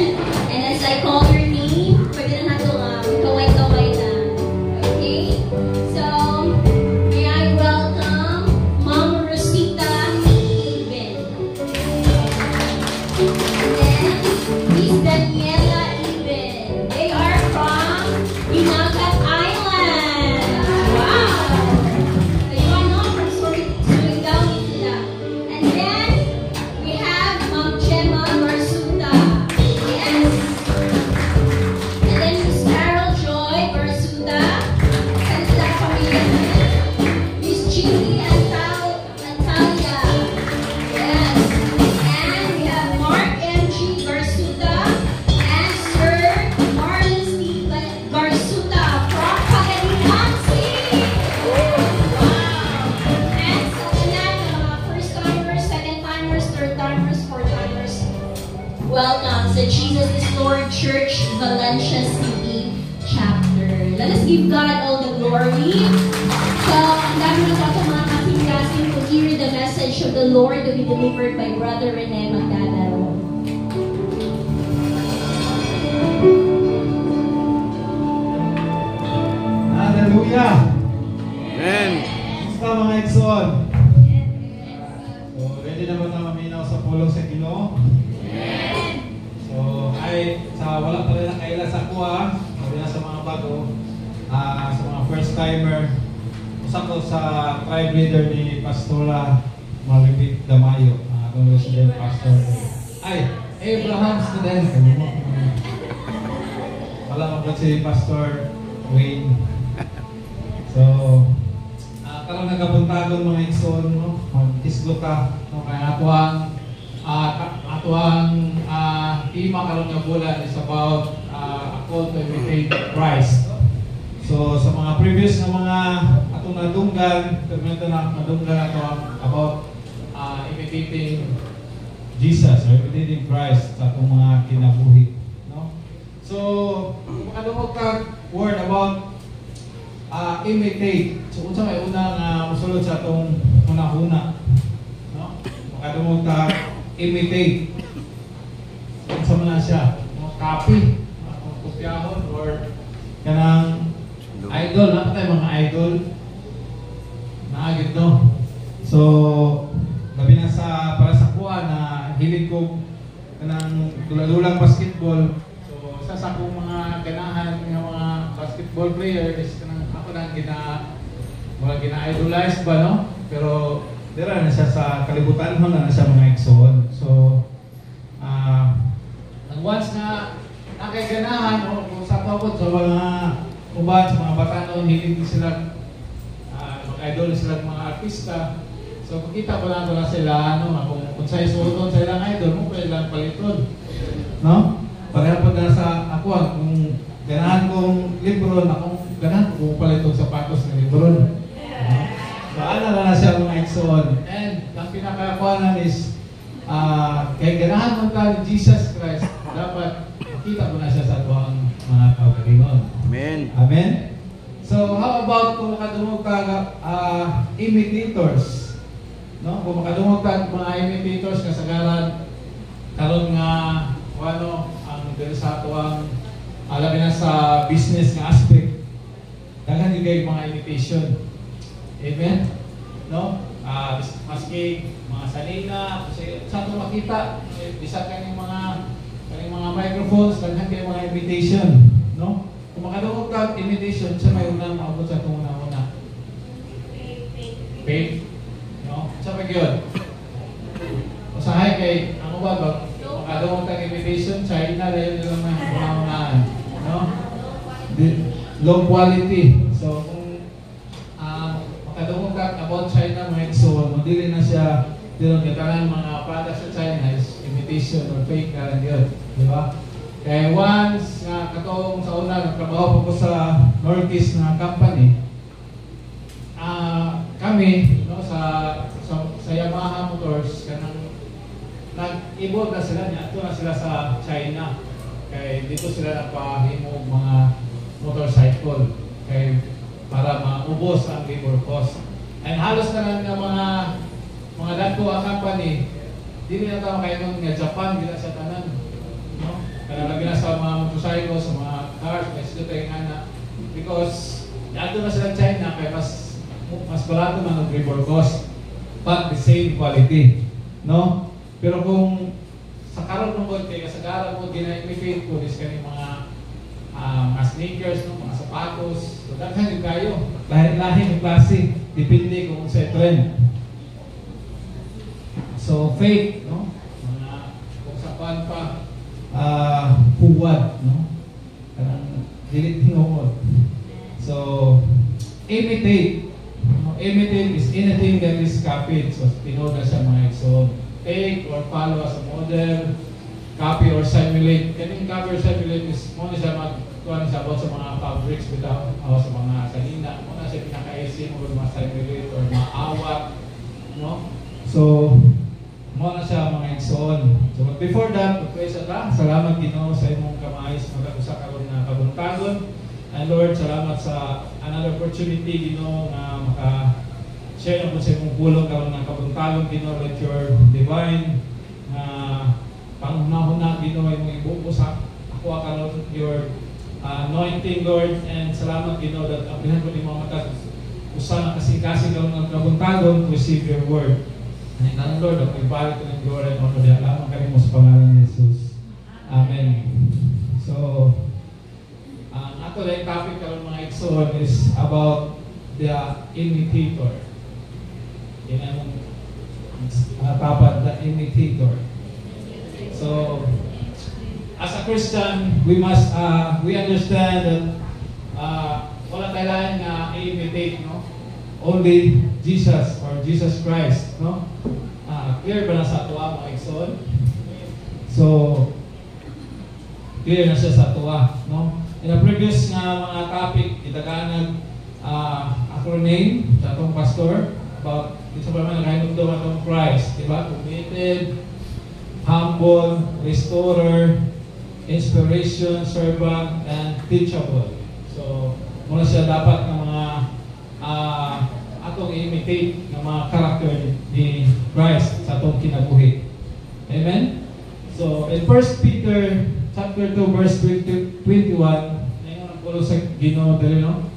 And as I call your name, pwede na natin kaway-kaway na. Okay? So, may I welcome Mom Rosita Eben. And then, Miss Daniela Eben. They are from Inagat Island. Wow! So, you all know from Surigao sila. And then, we have Ma'am Gemma Barsuta. Yes. And then Miss Carol Joy Barsuta. And sila pamilya na yan. Miss Jeannie Antalya. Yes. And we have Mark M.G. Barsuta and Sir Marlon C. Barsuta from Pagadian City. Wow. And sa tanan ng mga first-timers, second-timers, third-timers, fourth-timers, welcome sa Jesus is Lord Church, Valencia City Chapter. Let us give God all the glory. So, ang dami na po sa mga kasing-kasing to hear the message of the Lord to be delivered by Brother Rene Magdadaro. Hallelujah! Amen. Gusto mga Exxon? So, ready na ba na maminaw sa pulong sa Ginoo? So, ay, sa wala pa rin ang kaila sa kuha, sabi na sa mga bago, sa mga first timer, usa ko sa tribe leader ni Pastora Malipit Damayo, akong resident pastor. Ay, Abraham student. Wala mo si Pastor Wayne. So, karang nagapuntagon mga Exxon, no? Mag-isgo ka, no? Kaya atuang tema karon nga bulan is about a call to imitate Christ. So, sa mga previous na mga atong nadunggan, terminal na nadunggan ato about imitating Jesus or imitating Christ sa atong mga kinabuhi, no? So, kung makadungog ka word about imitate. So, unsa may unang musulod sa atong hunahuna, no? Makadungog ka imitate. Unsa man na siya? Copy, kopyahon or kanang idol, na tayo mga idol. Naagid, no? So, labi na sa para sa kuha na hilig ko kanang dula-dulang basketball. So, sa akong mga ganahan ng mga basketball player is kanang ako nang gina-idolize ba, no? Pero dira na siya sa kalibutan mo na siya mga Exxon. So, once na nakaganahan o kung sa pabot sa mga uban, sa mga batanon, hilig sila mag-idol sila mga artista. So, makita ko lang sila, kung sa'yo suoton sa ilang idol, mo pwede lang paliton. No? Pareha po na sa ako, kung ganahan kong libro, akong ganahan kung paliton sapatos ng libro. So, na siya mga Exxon. And, ang pinakakuanan is, kay ganahan mo ka ni Jesus Christ, dapat makita mo na siya sa tuwang mga kaugalingon. Amen. Amen? So, how about kung makadungog ka imitators? No? Kung makadungog ka mga imitators nga sagaran, karon nga, ang dito sa tuwang, alam na sa business nga aspect, daghan yung kayo mga imitation. Amen? No? Maski mga salina, kasi sa ito makita, bisa kanyang mga microphones, kanyang kayo mga imitation. No? Kung makadungog ka imitation, siya may unang maabot sa itong una-una. Faith. No? Sa pag yun. Usahay kay, ano ba, makadungog ka imitation, China, dahil nilang may una-unaan. No? Low quality. So, kung makadungog ka about China, mga Exxon, madili na siya, dilong katalang mga products sa China is imitation or fake na lang yun. Di ba? Kaya once katong sa una, nagtrabaho po sa Northeast na company, kami, no, sa Yamaha Motors, kanang nag-evolve na sila niya, ito na sila sa China. Kaya dito sila nagpahimog mga motorcycle. Kaya para maubos ang labor cost. And halos na lang ng mga dagko ang company, di na tama kayo nga Japan, di na siya tanan. No? motorcycle, sa mga cars, may sila tayong anak. Because, yato na sila China, kaya mas barato man ang labor cost, but the same quality. No? Pero kung sa karon ng god, kaya sa karon mo, gina-imitate ko, is kanyang mga sneakers, no? Mga sapatos, so daghan yung kayo. Lahi ng klase, depende kung sa trend. So, fake, no? Mga, kung sa pan pa, huwad, no? Karang dilit hingungod. So, imitate. Imitate is anything that is copied. So, tinoda siya mga so, take or follow as a model, copy or simulate. Kaning copy or simulate is muna siya magkuhan siya about sa mga fabrics bitaw, o sa mga salina. Muna siya pinaka-easy mo mga simulate or mga awat. No? So, muna siya mga igsoon. So, before that, praise Allah, salamat Ginoo sa imong kamay sa mag-usa karon na kabuntagon. And Lord, salamat sa another opportunity, Ginoo, na maka-share na po sa imong pulong karon ng kabuntagon, Ginoo, let your divine panghunahuna, Ginoo, imong ibuko sa ako karon your anointing, Lord, and salamat, Ginoo, that abrihan ko ni mga mata usa na kasi karon ng kabuntagon to receive your word. And ang Lord, ako ibalik ko ng glory and honor diha lamang kami mo sa pangalan ni Jesus. Amen. So, ato na yung topic karon mga igsoon is about the imitator. Yan ang tapat, the imitator. So, as a Christian, we understand that wala kailangan na i-imitate, no? Only Jesus or Jesus Christ, no? Clear ba na sa tuwa mga igsoon? So, clear na siya sa tuwa, no? In the previous nga mga topic, itaganag acronym sa atong pastor about ito pa naman nakahinugdom atong Christ, diba? Committed, humble, restorer, inspiration, servant, and teachable. So, muna siya dapat ng mga atong imitate ng mga character ni Christ sa atong kinabuhi. Amen? So, in 1 Peter chapter 2 verse 21, ngayon ang pulo sa Ginoo dali, no?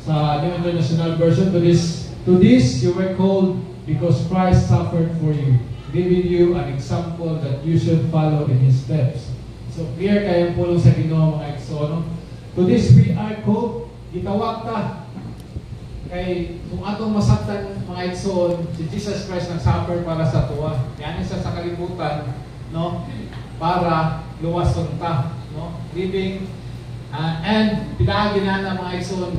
Sa New International Version, to this you were called because Christ suffered for you, giving you an example that you should follow in His steps. So clear kayong pulo sa Ginoo mga igsoon. To this we are called, gitawag ta kay kung atong masaktan mga igsoon, si Jesus Christ nag-suffer para sa tuwa. Yan siya sa kalibutan, no? Para luwason ta, no? Living and pinagi na mga igsoon,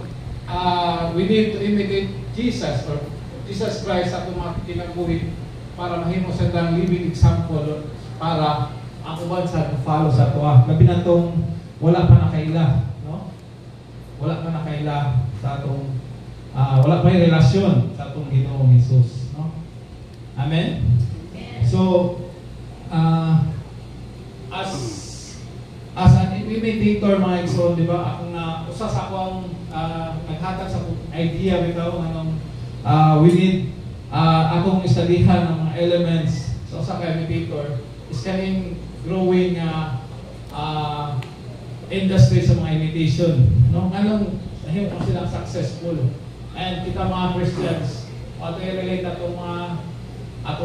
we need to imitate Jesus or Jesus Christ sa atong mga kinabuhi para mahimo sa tang living example para ang uban sa follow sa tuwa. Labi na tong wala pa nakaila, no? Wala pa nakaila sa atong wala pa yung relasyon sa itong Ginoong Jesus, no? Amen? So, as an imitator mga igsoon, di ba? Akong usa sa akong naghatag sa idea bitaw anong we need akong istadihan ng mga elements sa usa ka imitator is kaning growing industry sa mga imitation, no? Anong nahimo ko silang successful. And kita mga Christians, ato i-relate ato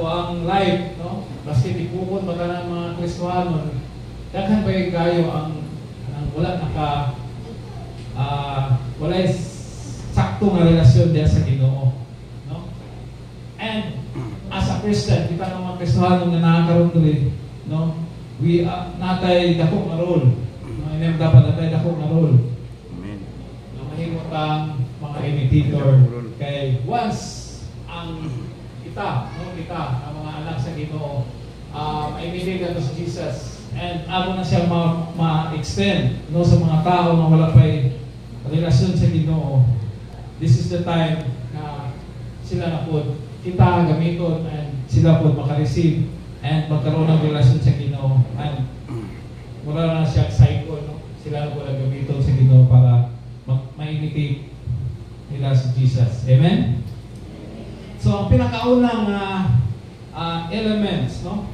ang life, no? Basta tipukon ba ng mga Kristohanon, daghan pa yung kayo ang wala wala sakto nga relasyon diya sa Ginoo, no? And as a Christian, kita ng mga Kristohanon na nakakaroon dili, no? We natay dako nga role. No, dapat natay dako nga role. Amen. No, mahimutang mga imitator kay once ang kita ang mga anak sa Ginoo ma-imitate nato si Jesus and amo na siya ma-extend no sa mga tao na wala pa'y relasyon sa Ginoo. This is the time na sila na po kita gamiton and sila po maka-receive and magkaroon ng relasyon sa Ginoo and wala na siya cycle, no? Sila po lang gamiton sa Ginoo para ma-imitate nila si Jesus. Amen? So, ang pinakaunang elements, no?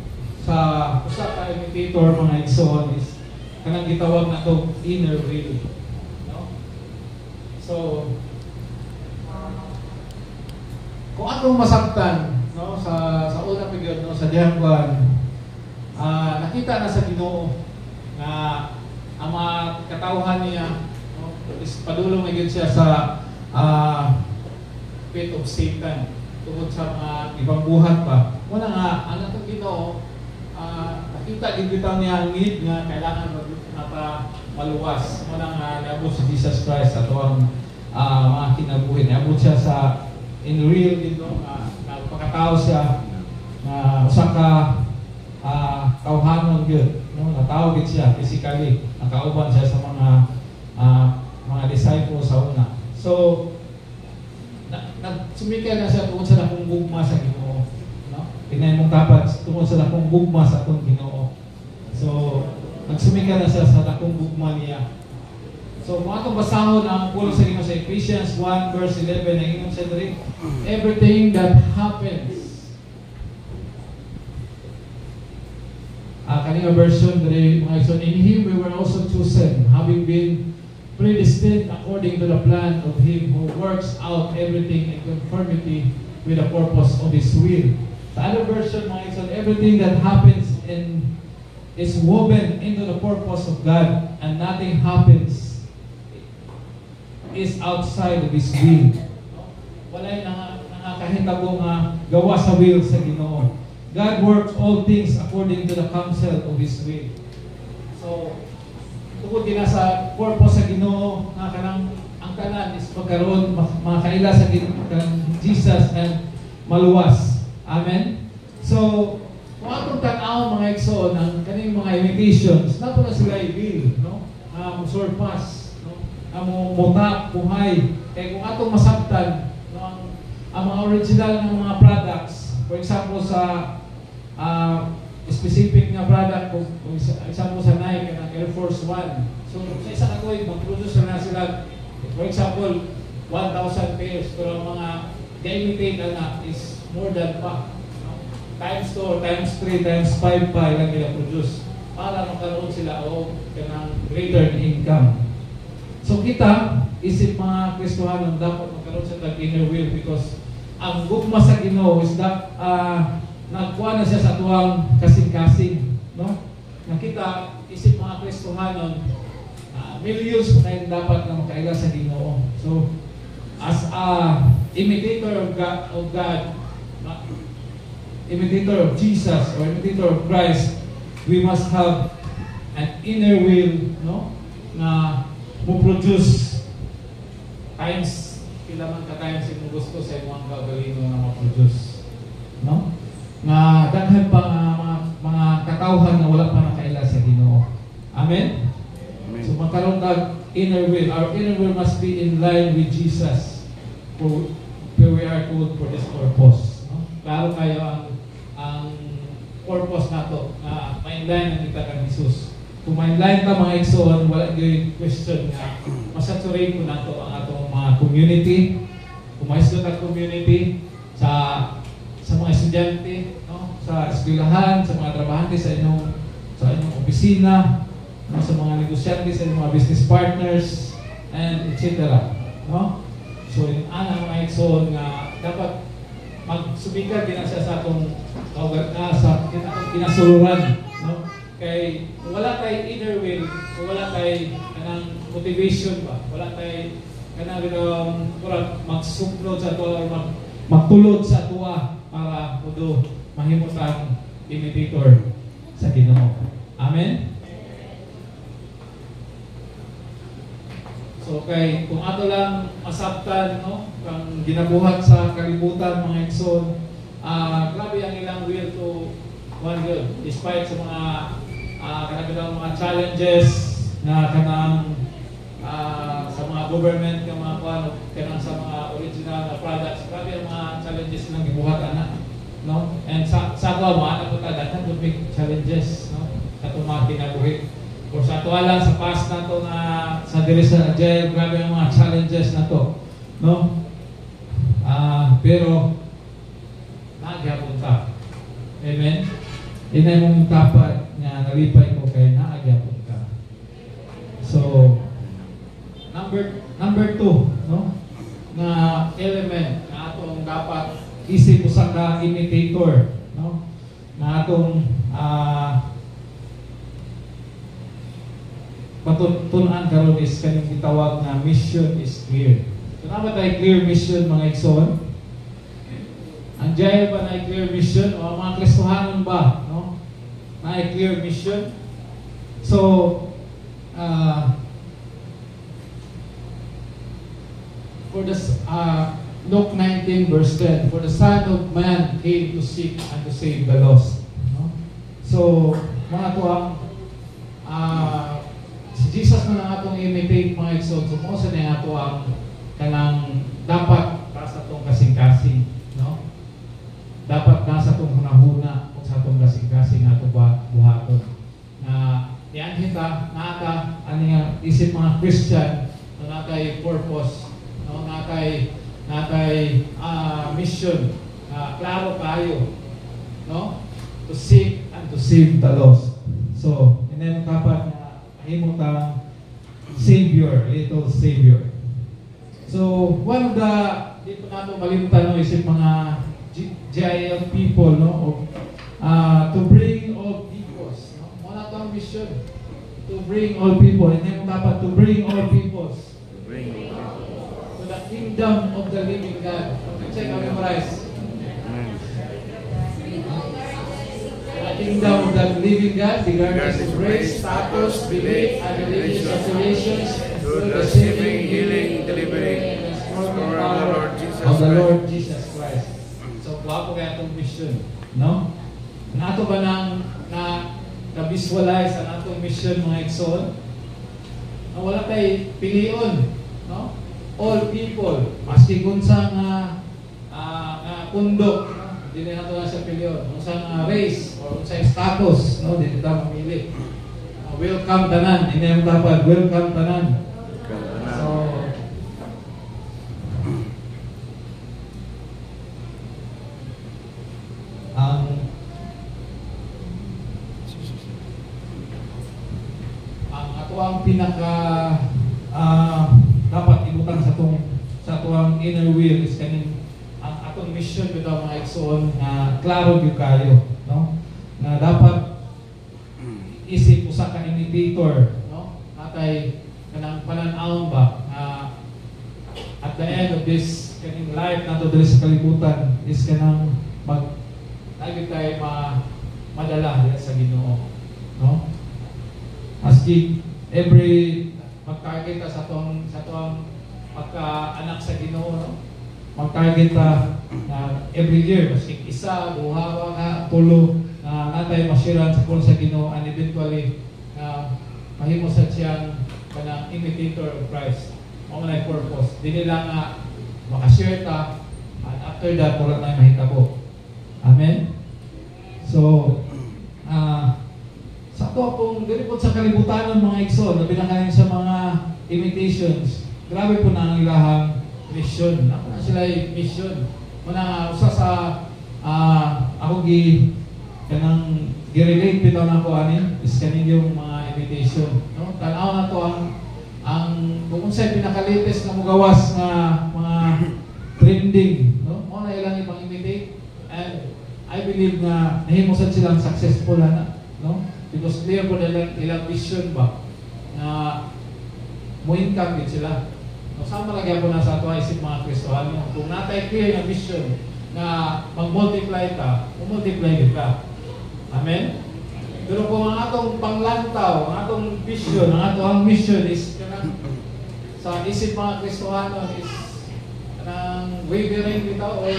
sa usa ka imitator mga igsoon is kanang gitawag na to inner will, no? So kung atong masabtan, no, sa unang period, no, sa Diangguan, nakita na sa Ginoo na ang mga katawhan niya, no, is padulong na siya sa pit of Satan tungkol sa mga ibang buhat pa. Muna nga, ang atong Ginoo, nakita din bitaw niya ang need nga kailangan maluwas. Muna nga, naabot si Jesus Christ at ang mga kinabuhi. Naabot siya sa in real dito, nagpakatao siya na usa ka kauhanon yun, no? Natawag siya physically, nakauban siya sa mga disciples sa una. So nagsumikay na siya tungkol sa lakong gugma sa Ginoo, no? Pinay mong dapat tungkol sa lakong gugma sa atong Ginoo. So nagsumikay na siya sa lakong gugma niya. So kung atong basahon ang pulo sa Ginoo sa Ephesians 1 verse 11, na ingon siya diri, everything that happens, kanina version diri mga igsoon, in Him we were also chosen, having been predestined according to the plan of Him who works out everything in conformity with the purpose of His will. Sa other version mga igsoon, everything that happens is woven into the purpose of God, and nothing happens is outside of His will. Walay nakakahitabo nga gawa sa will sa Ginoo. God works all things according to the counsel of His will. So, tungkol din sa purpose sa Ginoo nga kanang ang tanan is magkaroon makaila sa Jesus and maluwas. Amen. So, kung atong tan-aw mga igsoon ang kaning mga imitations, nato na sila i-will, no? Surpass, ang mutap, buhay. Kaya kung atong masabtan, no, ang mga original ng mga products, for example sa specific nga product, kung example sa Nike, ng Air Force One. So sa isa katuig, mag-produce na sila, for example, 1,000 pairs, pero ang mga ga-imitate na is more than pa. No? Times 2, times 3, times 5 pa ilang nila produce para magkaroon sila o kanang greater income. So kita, isip mga Kristohanon, dapat magkaroon sa inner will because ang gugma sa Ginoo is that nagkuha na siya sa tuwang kasing-kasing, no? Nakita, isip mga Kristohanon, millions na yung dapat na makaila sa Ginoo. So, as a imitator of God, imitator of Jesus or imitator of Christ, we must have an inner will, no? Na mo-produce times, kailangan ka times yung gusto sa imong gagawin na ma-produce, no? Na daghan pa mga katawhan na wala pa nakaila sa Ginoo. Amen? Amen. So magkaroon tag inner will. Our inner will must be in line with Jesus for we are called for this purpose, no? Klaro kayo ang purpose nato na ma-inline ang kita kang Jesus. Kung ma-inline ta mga igsoon, wala gyud question nga masaturate ko nato ang atong mga community. Kung maisdo ta community sa mga estudyante, no, sa eskwelahan, sa mga trabahante sa inyong opisina, no, sa mga negosyante, sa inyong mga business partners, and etc. No? So ana mga igsoon nga dapat magsubika din siya sa atong sa kinasuluran, no? Kay wala tay inner will, wala tay kanang motivation ba, wala tay kanang magsuplod sa tuwa or magtulod sa tuwa para mudo mahimot ang imitator sa Ginoo. Amen. So kay kung ato lang masabtan, no, kang ginabuhat sa kalibutan mga igsoon, grabe ang ilang will to one good despite sa mga kanang mga challenges na kanang sa mga government ng mga kanang sa mga original na products. Grabe ang mga challenges silang gibuhat ana, no? And sa ato mga anak ko daghan to big challenges, no? Kato mga kinabuhi. Or sa ato lang sa past nato na sa diri sa jail, grabe ang mga challenges nato, no? Pero nagyapon ta. Amen. Inay mong dapat nga nalipay ko kay naagyapon ka. So, number 2, no? Na element na atong dapat isip usa ka imitator, no? Na atong patutunan karon is kaning gitawag na mission is clear. So naman tayo clear mission mga igsoon. Ang jail ba na clear mission o ang mga Kristohanon ba, no? Na clear mission. So for the Luke 19 verse 10, for the Son of Man came to seek and to save the lost. No? So mga to ang si Jesus na nga itong imitate mga igsoon. So mo sa nga ito ang kanang dapat sa itong kasing-kasing, no? Dapat nasa itong hunahuna o sa itong kasing-kasing nga ito buhaton. Na niyan kita, nata, ano nga, isip mga Christian, na natay purpose, no? Natay mission, klaro kayo, no? To seek and to save the lost. So, hindi mo dapat himutang Savior, little Savior. So, one of the, di pa natin malimutan, no, isip mga GIL people, no, to bring all peoples, no, wala itong mission, to bring all people, hindi mo dapat to bring all peoples to the kingdom of the living God. Check out the price. Kingdom of the living God, regardless of race, status, belief, and religious affiliations, through the saving, healing, delivering, and transforming power of the Lord Jesus Christ. So, wapo kaya itong mission, no? Nato ba na-visualize ang atong mission mga igsoon? Na wala tayo piliyon, no? All people, maski kung sa kundok, hindi na ito na siya piliyon. Kung sa race o kung sa status, no, hindi ito mamili. Welcome tanan. Hindi naman dapat welcome tanan. So, ang ato ang pinaka dapat ibutang sa tuwang inner wheel is kaning atong mission bitaw mga igsoon na klaro gyud kayo, no? Na dapat isip usa ka imitator, no? Natay kanang panan-awon ba at the end of this kaning life nato diri sa kalibutan is kanang lagi tayo madala sa Ginoo, no? Maski every magtarget sa tuwang pagka-anak sa Ginoo, no? Mag-target na every year, maski isa, buhawa nga, tulo, na natay masiran sa kung sa Ginoo, and eventually, mahimo sa siyang kanang imitator of Christ. Mga na purpose. Di nila nga makashare ta, and after that, wala na mahitabo. Amen? So, sa to kung diripot sa kalibutan ng mga igsoon, na pinakain sa mga imitations, grabe po na ang ilahang mission. Ako na sila mission. Muna usa sa ako kanang gi-relate bitaw na ko anin is kaning yung mga invitation, no? Tanaw na to ang kung unsay pinaka-latest na mugawas nga mga trending, no? Mo na ilang ipang-imitate, and I believe na nahimo sad silang successful na, no? Because clear po ilang vision ba na mo-income din sila. So, sama lagi po na sa ato isip mga Kristohano. Kung natay clear na vision na mag-multiply ka, mag-multiply ka. Amen? Pero kung ang atong panglantaw, ang atong vision, ang atong mission is sa isip mga Kristohano is kanang wavering bitaw or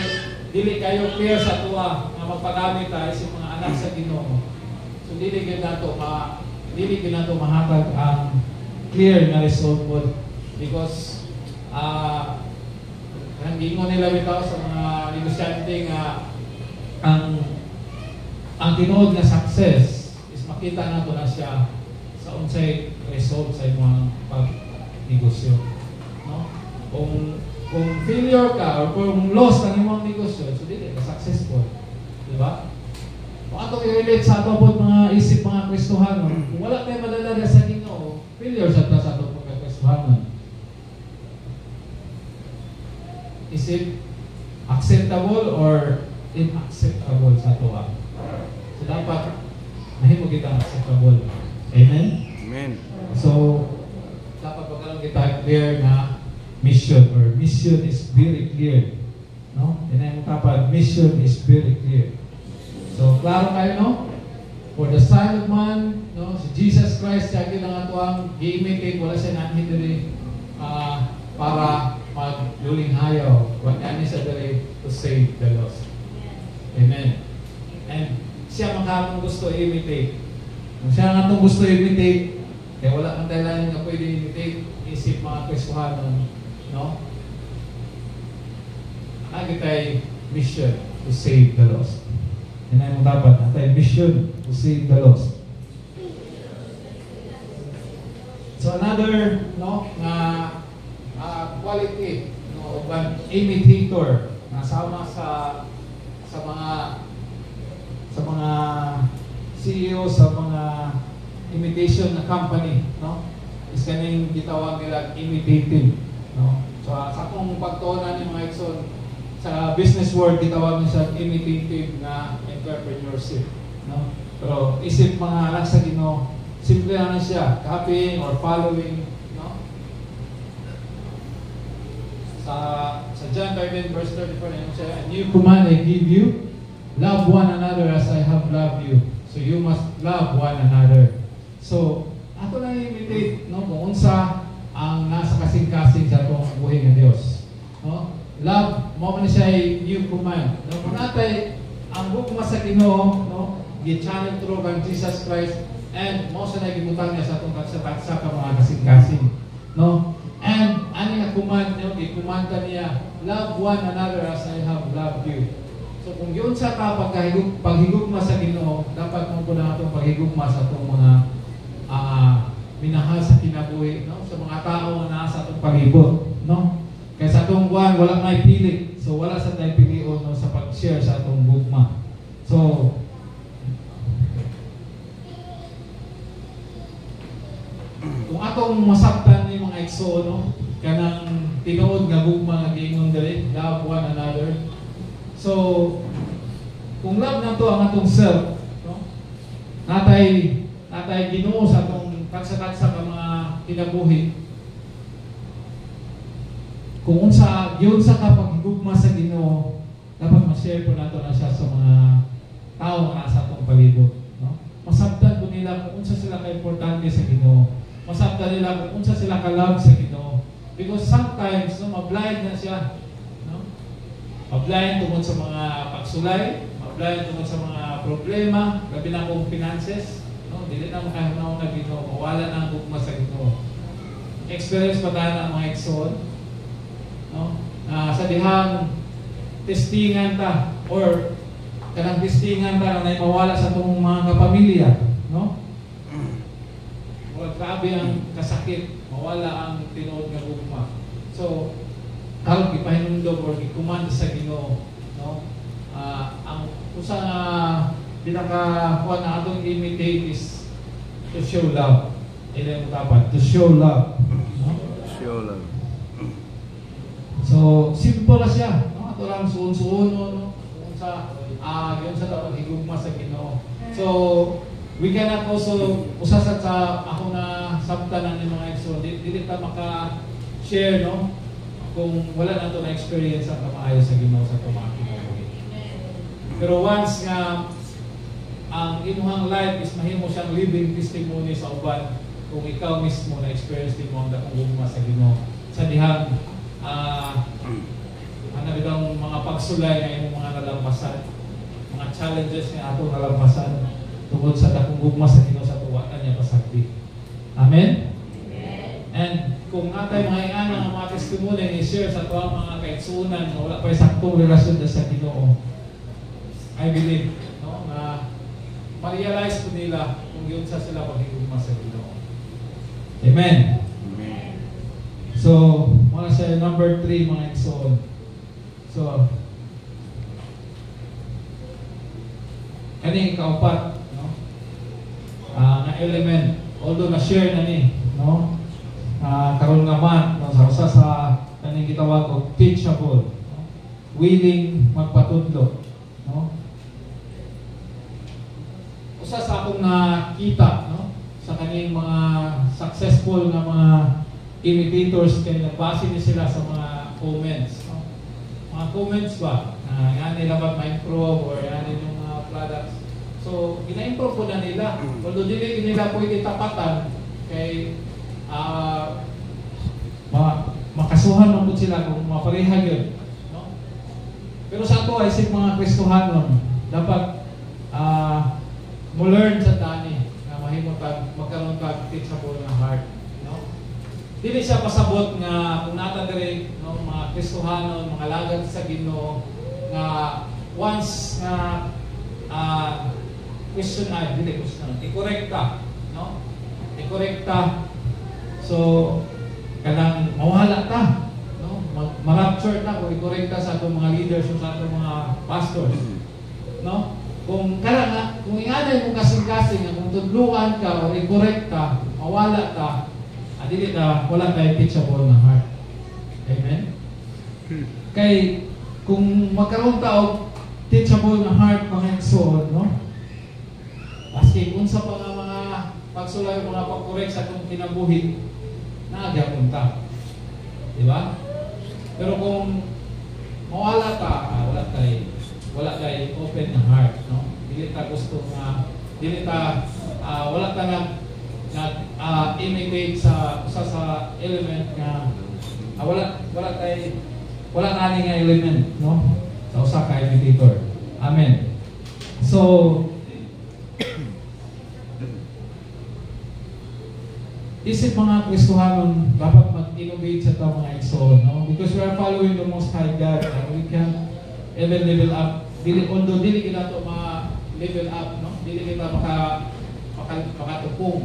dili kayo clear sa tuwa na magpagamit ta isip mga anak sa Ginoo. So dili gyud nato mahatag ang clear na result po, because ang gingon nila bitaw sa mga negosyante nga ang tinuod na success is makita nato na siya sa unsay result sa imong pagnegosyo, no? Kung failure ka or kung loss ang imong negosyo, so dili ka successful, di ba? Kung atong i-relate sa ato po mga isip mga Kristohano, kung wala tayo madalada sa Ginoo, failure sa ato mga Kristohano. Is it acceptable or inacceptable sa ato? So dapat mahimo kita acceptable. Amen? Amen. So dapat pagkaroon kita clear na mission, or mission is very clear. No? Yan mo kapag mission is very clear. So klaro kayo, no? For the Son of Man, no, si Jesus Christ, siya lang ato ang i-imitate, wala siya nanhin diri para magluling hayaw. What yan is diri to save the lost. Amen. And siya makakong gusto i-imitate. Kung siya nga itong gusto i-imitate, kaya wala kang dahilan na pwede i-imitate, isip mga Kristohano, no? Agitay mission to save the lost. Yan ay mo dapat, agitay mission to save the lost. So another, no, quality, no, of an imitator na sama sa mga CEO sa mga imitation na company, no, is kaning gitawag nila imitative, no. So sa akong pagtuunan ni mga Exxon sa business world, gitawag niya imitative na entrepreneurship, no. Pero isip mga anak sa Ginoo, simple lang siya, copying or following, no. Sa John 13 verse 34, ano siya, a new command I give you, love one another as I have loved you. So you must love one another. So ato lang imitate, no, kung unsa ang nasa kasing-kasing sa atong buhay ng Dios, no. Love mo man siya ay new command, no. Kung natay ang gugma sa Ginoo, no, gi-channel through kang Jesus Christ, and mo sa nagibutang niya sa atong katsa-katsa ka mga kasing-kasing, no. And ani nga command niyo, gi-commanda niya, love one another as I have loved you. So kung yun sa ka paghigugma sa Ginoo, dapat mo po na itong paghigugma sa itong mga minahal sa kinabuhi, no? Sa mga tao na nasa itong palibot, no? Kaya sa itong buwan, walang may pili. So wala sa tayo pilion, no, sa pag-share sa itong gugma. So kung atong masabtan ni mga Exo, no, kanang tinuod nga gugma nga giingon diri, love one another. So kung love na to ang atong self, no, natay Ginoo sa atong katsa-katsa ka mga kinabuhi. Kung unsa yun sa kapag-gugma sa Ginoo, dapat ma-share po nato na siya sa mga tao nga nasa atong palibot, no. Masabtan po nila kung unsa sila ka-importante sa Ginoo. Masabtan nila kung unsa sila ka-love sa Ginoo. Because sometimes, no, ma-blind na siya, no? Ma-blind tungkol sa mga pagsulay, ma-blind tungkol sa mga problema, gabi na kong finances, no? Dili na makahanaw na Ginoo, mawala na ang gugma sa Ginoo. Experience pa tayo ng mga Exxon, no? Sa dihang testingan ta, or kanang testingan ta na mawala sa itong mga kapamilya, no? Grabe ang kasakit, mawala ang tinuod nga gugma. So, karon gipahinumdog or gikumanda sa Ginoo, no? Ang usa nga pinaka-kuan na atong imitate is to show love. Ila mo dapat to show love, no? Show love. So, simple na siya, no? Ato lang suon-suon, no? Kung sa yun sa dapat higugma sa Ginoo. So, we cannot also usasat sa ako na sabtanan ng mga Exo, dili ta maka-share, no, kung wala na ito na experience ang kamaayos sa Ginoo sa tumaki. Pero once nga ang inyong life is mahimo siyang living testimony sa uban, kung ikaw mismo na experience din mo ang dakong gugma sa Ginoo sa dihang ano bitang mga pagsulay na imong mga nalampasan, mga challenges nga ato nalampasan tungkol sa dakong gugma sa Ginoo sa tuwatan niya pasagdi. Amen? Amen. And kung natay mga iana nga mga testimony ni share sa tuwang mga kaitsunan na wala pa saktong relasyon na sa Ginoo, I believe, no, na ma-realize po nila kung yun sa sila paghigugma sa Ginoo. Amen? Amen. So, muna sa number 3 mga Exxon. So, Kani kaupat, no? Na element, although na-share na ni, no? Karon nga man, no? Sa usa sa kaning gitawag og teachable, no? Willing magpatudlo, no? Usa sa akong nakita, no? Sa kaning mga successful na mga imitators kay nagbase ni sila sa mga comments, no? Mga comments ba? Yan nila ba ma-improve or yan yung mga products. So, ina-improve po na nila. Although dili nila pwede tapatan kay makasuhan mo po sila kung mapareha yun. No? Pero sa ato ay mga Kristohanon, dapat mo learn sa tani na mahimutag magkaroon kag teachable na heart. No? Dili siya pasabot nga kung nata diri no, mga Kristohanon, mga lagad sa Ginoo nga once na i-correcta, no? I-correcta. So kanang mawala ta, no? Ma-rapture ta kung i-correcta sa atong mga leaders o sa atong mga pastors, no? Kung ingana mo kasing-kasing kung tudluan ka o i-correcta, mawala ta, dili ta wala kay teachable na heart. Amen. Kay kung magkaroon ta og teachable na heart mga igsoon, no? Maski kung sa mga pagsulay mga pag-correct sa itong kinabuhi, nagyapon ta. Diba? Pero kung mawala ta, wala kay open na heart, no? Dili ta gusto nga, wala ta imitate sa element nga, wala nani nga element, no? Sa usa ka imitator. Amen. So, isip mga Kristohanon, dapat mag-innovate sa ito mga igsoon, no? Because we are following the Most High God and we can even level up. Although dili kita ito ma-level up, no? Dili kita makatupong.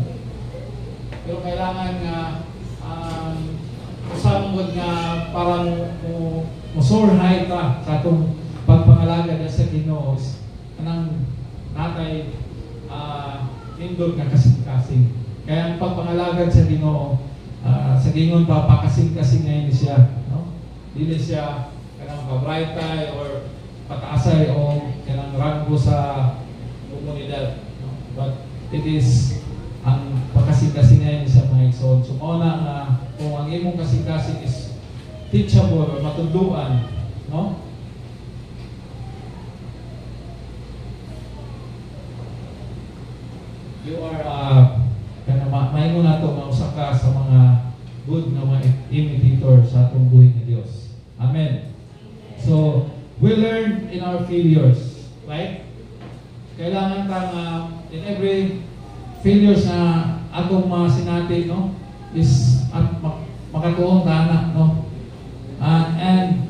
Pero kailangan nga usamod nga parang soar high ta sa itong pagpangalaga na sa Ginoo anang natay nindot nga kasing-kasing. Kaya ang pagpangalagad sa Ginoo sa gingon pa pakasing-kasing ngayon siya, no? Dili siya kanang pabrightay or pataasay o kanang ranggo sa komunidad, no? But it is ang pakasing-kasing ngayon siya mga igsoon. So una nga kung ang imong kasing-kasing is teachable or matudluan, no? You are maingon nato mausa ka sa mga good na mga imitator sa atong buhay ni Dios. Amen. So, we learn in our failures, right? Kailangan ta in every failures na atong mga sinati, no, is makatuong tana, no? And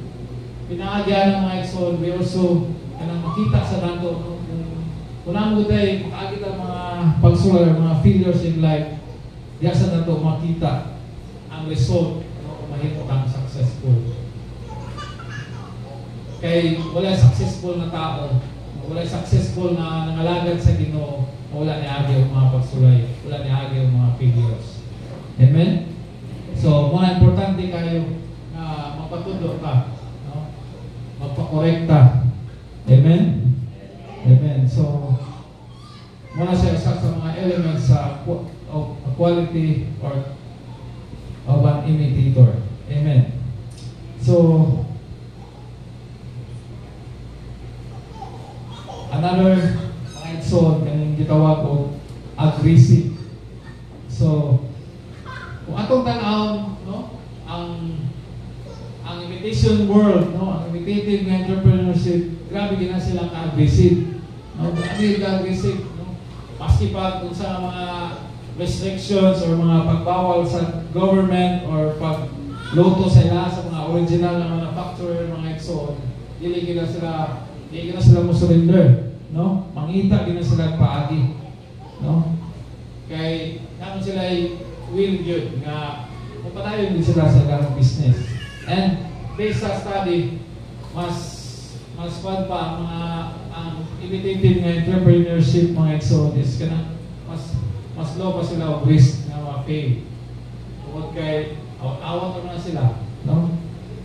pinaagyan ng mga igsoon, we also kanang makita sa dato, no? Kung namo day makakita mga pagsulay, mga failures in life, diya sa dato makita ang result, no? Kung mahimo kang successful. Kay wala successful na tao, wala successful na nangalagad sa Ginoo, wala ni agi ang mga pagsulay, wala ni agi ang mga failures. Amen? So, mga importante kayo na magpatudlo ka, no? Magpakorekta. Amen? Amen. So, muna siya isa sa mga elements of a quality or of an imitator. Amen. So, another mga igsoon, kaning gitawag o aggressive. So, kung atong tanawon, no, ang imitation world, no, ang imitative entrepreneurship, grabe gina silang ka-aggressive. No, grabe ka-aggressive, no. Maski pa kung sa mga restrictions or mga pagbawal sa government or pagluto sa ila sa mga original na manufacturer, mga igsoon, dili gina sila mo surrender, no? Mangita gina sila paagi, no? Kay naman sila ay will good nga padayon din sila sa ganung business. And based sa study, mas pa ang mga ang imitated nga entrepreneurship mga igsoon is kanang mas low pa sila og risk nga ma-fail. Tungod kay awat na sila, no?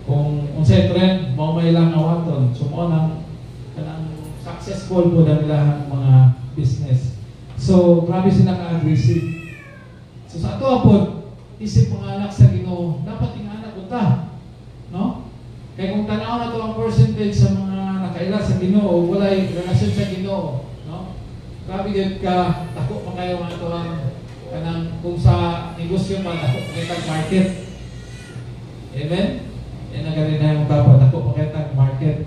Kung sa trend mao may lang awaton, so mao nang kanang successful po na nila mga business. So grabe sila ka-aggressive. So sa ato po isip mga anak sa Ginoo, dapat ingana punta, no? Kaya kung tanaw na to ang percentage sa mga nakaila sa Ginoo, walay relasyon sa Ginoo, no? Grabe gid ka, dako pa kayo mga to ang kanang kung sa negosyo pa dako pa kay market. Amen. Yan ang galing na yung dapat dako pa kay market.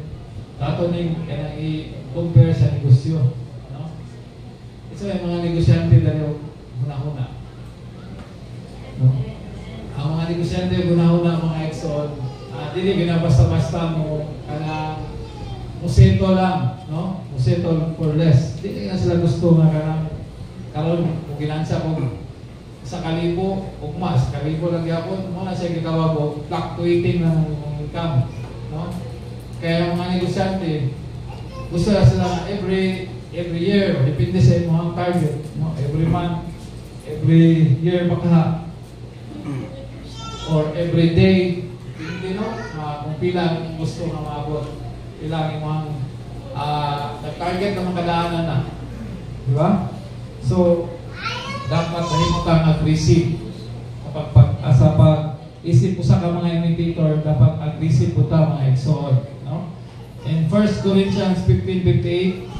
Dato ning kanang i-compare sa negosyo, no? Ito ay mga negosyante dali huna-huna. No? Ang mga negosyante gunahuna mga Exxon, dili binabasta-basta mo kanang museto lang, no? Museto for less. Dili nga sila gusto nga kanang karon kung ginansa kung sa kalibo ug mas kalibo lang gyapon mo na siya gitawag og fluctuating ng income, no? Kaya ang mga negosyante gusto na sila every year, depende sa imong target, no? Every month, every year baka or every day, hindi no, kung pila ang gusto nga maabot, pila ang nag-target na makadaanan na, di ba? So dapat mahimutang aggressive sa pag-isip po sa mga imitator, dapat aggressive po ta mga Exxon, no? In 1 Corinthians 15:58,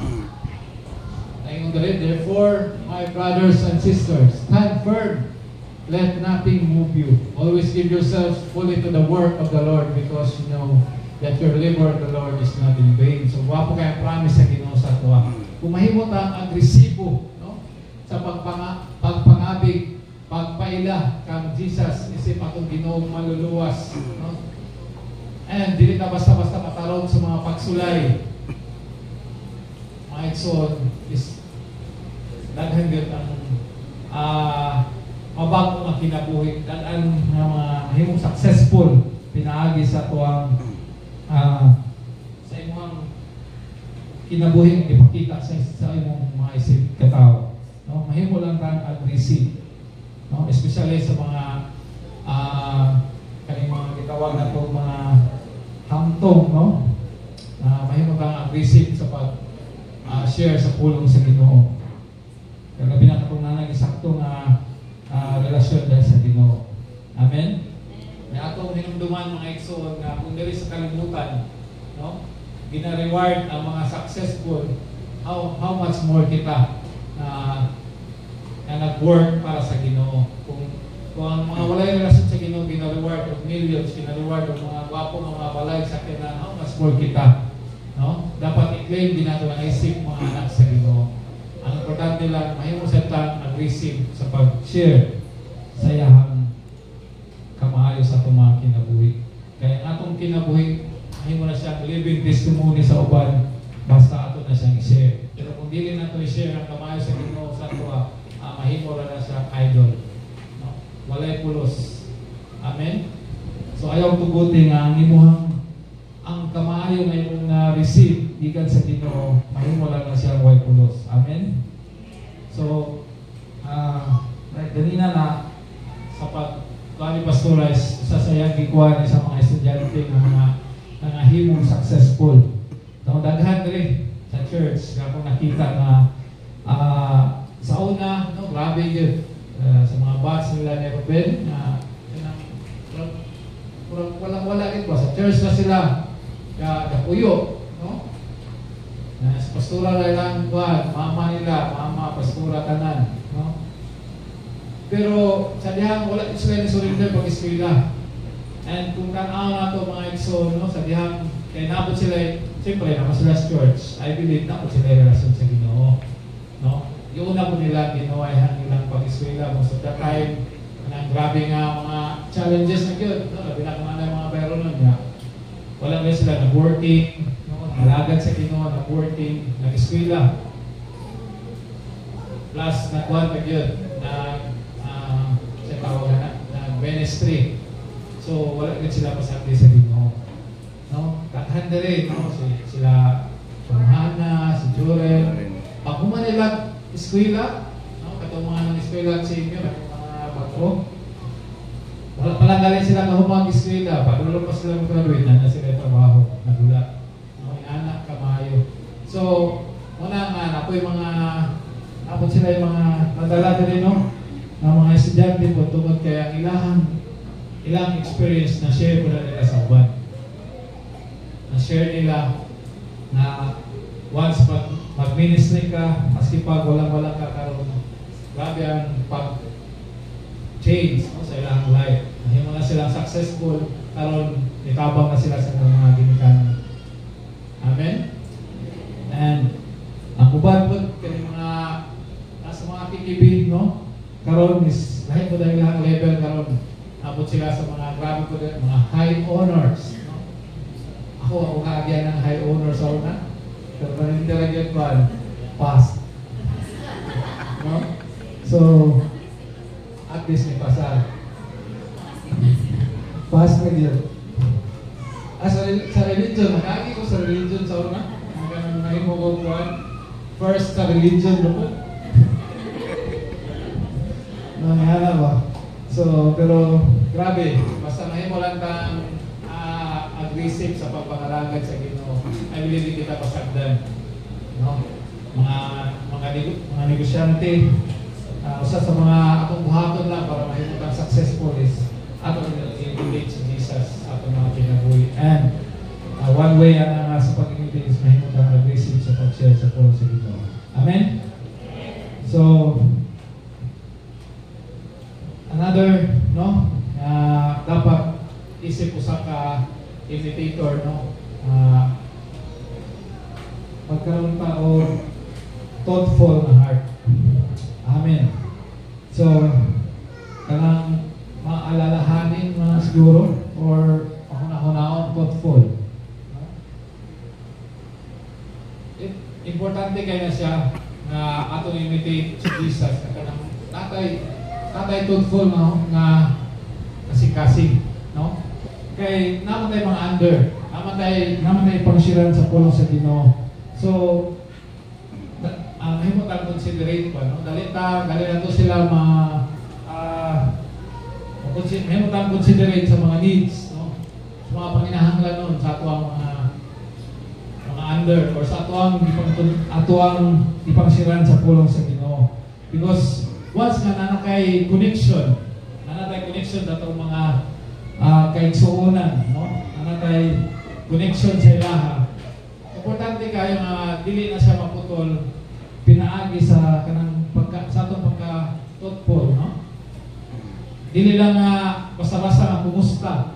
ayun dali, therefore my brothers and sisters, stand firm. Let nothing move you. Always give yourselves fully to the work of the Lord because you know that your labor of the Lord is not in vain. So, wapo kaya promise sa Ginoo sa tuwa. Kung mahimot ang agresibo, no? Sa pagpangabig, pagpaila kang Jesus, isip atong Ginoo maluluwas, no? And dili ka basta-basta matarong sa mga pagsulay. Mga Exxon is daghan gyud ang mabago nga kinabuhi, dalan nga mga mahimong successful pinaagi sa tuwang sa imong kinabuhi ipakita sa imong mga isip katao, no? Mahimo lang tang aggressive, no? Especially sa mga kaning mga gitawag na itong mga hamtong, no? Mahimo kang aggressive sa pag share sa pulong sa Ginoo. Kaya labi na katong nanang isakto nga relasyon dahil sa Ginoo. Amen? May atong hinumduman mga Exxon na kung diri sa kalimutan, no? Gina-reward ang mga successful, how much more kita na nag-work para sa Ginoo. Kung ang mga walay relasyon sa Ginoo gina-reward of millions, gina-reward of mga gwapo mga balay sa kina, how much more kita, no? Dapat i-claim din nato ang isip mga anak sa Ginoo. Ang importante lang, mahimo sa tang aggressive sa pag-share sa iyahang kamaayo sa itong mga kinabuhi. Kaya atong kinabuhi, mahimo na siyang living testimony sa uban, basta ato na siyang i-share. Pero kung dili na ito i-share ang kamaayo sa Ginoo sa ito, mahimo na siyang idol, no? Walay pulos. Amen? So ayaw tugutin nga ang imuhang ang kamaayo ngayon na receive gikan sa Ginoo, mahimo lang na siya walay pulos. Amen? So, ganina na sa pag-Bali Pastorize, isa sa iyang gikuha sa mga estudyante ng mga himong successful. So, daghan rin sa church, kapag nakita na sa una, no, grabe yun, sa mga batch nila ni Ruben, walang-wala ito. Sa church na sila, kapuyo, no? Sa pastura na lang buwan, mama nila, mama, pastura tanan, no? Pero sa dihang wala sila ni surrender pag-eskwela. And kung tanaw na ito mga Exxon, no, sa dihang kaya napot sila, siyempre naman sila sa church, I believe napot sila yung relasyon sa Ginoo, no? Yung una po nila ginawa ang nilang pag-eskwela most of the time. Ang grabe nga mga challenges na yun, no? Labi na kung ano yung mga bayro nun nga. Walang rin sila nag-working, malagad sa Ginoo, nag-working, nag-eskwela. Plus, nag-one pag yun, sa tawag na ministry. So, wala rin sila pasagli sa Ginoo. No? Kathanda rin, no? Sila Hana, children. Pag humanila, eskwela, no? Katong mga ng eskwela at senior, mga bago. Wala pala galing sila na humang eskwela, padulo pa sila mag-graduate, na sila trabaho, nagula. No? Anak, kamayo. So, muna nga, apoy mga, apot sila yung mga nadala din, no? Na mga estudyante po, tungkol kaya ilang experience na share ko na nila sa uban. Na-share nila na once mag-ministry ka, maski pag walang kakaroon, grabe ang pag-change, no, sa ilang life. Mahimo na silang successful, karon itabang na sila sa mga ginikanan. Amen? And ang uban po, kaya mga nasa mga KKB, no? Karon is, lahat po dahil ilang level karon, abot sila sa mga grabe po din, mga high honors. No? Ako kaagyan ng high honors sa una. Pero hindi talaga yun ba? Pass. No? So, at least may pasal. Pass na yun. Sa religion, nakagi ko sa religion sa una. Hanggang ngayon mo ko first sa religion mo. Nangyala ba? So, pero grabe, basta mahimo lang kang aggressive sa pagpangaragad sa Ginoo. I believe kita pasagdan. No? Mga negosyante, usa sa mga atong buhaton lang para mahimo kang successful is atong i-relate si Jesus atong mga kinabuhi. And one way sa pag-ibig is mahimo kang aggressive sa pag-share sa pulo sa Ginoo. Amen? So, another, no, dapat isip usa ka imitator, no, magkaroon pa o thoughtful na heart. Amen. So, kanang maalalahanin mga siguro or mahuna-hunaon thoughtful. No? Importante kaya na siya na atong imitate si Jesus na kanang tatay thoughtful, no, nga kasing-kasing, no? Kay naman tayo mga under, naman tayo pangsiran sa pulong sa Ginoo. So, mahimo tayong considerate pa, no? Dali na to sila mahimo tayong considerate sa mga needs, no? Sa mga panginahanglan nun, sa atuang mga under, or sa atuang ipangsiran sa pulong sa Ginoo. Because once nga nanakay connection datong mga kaigsuunan, no? Nanakay connection sa ilaha. Importante kayo nga dili na siya maputol pinaagi sa kanang sa atong pagka-thoughtful, no? Dili lang basta-basta nga kumusta.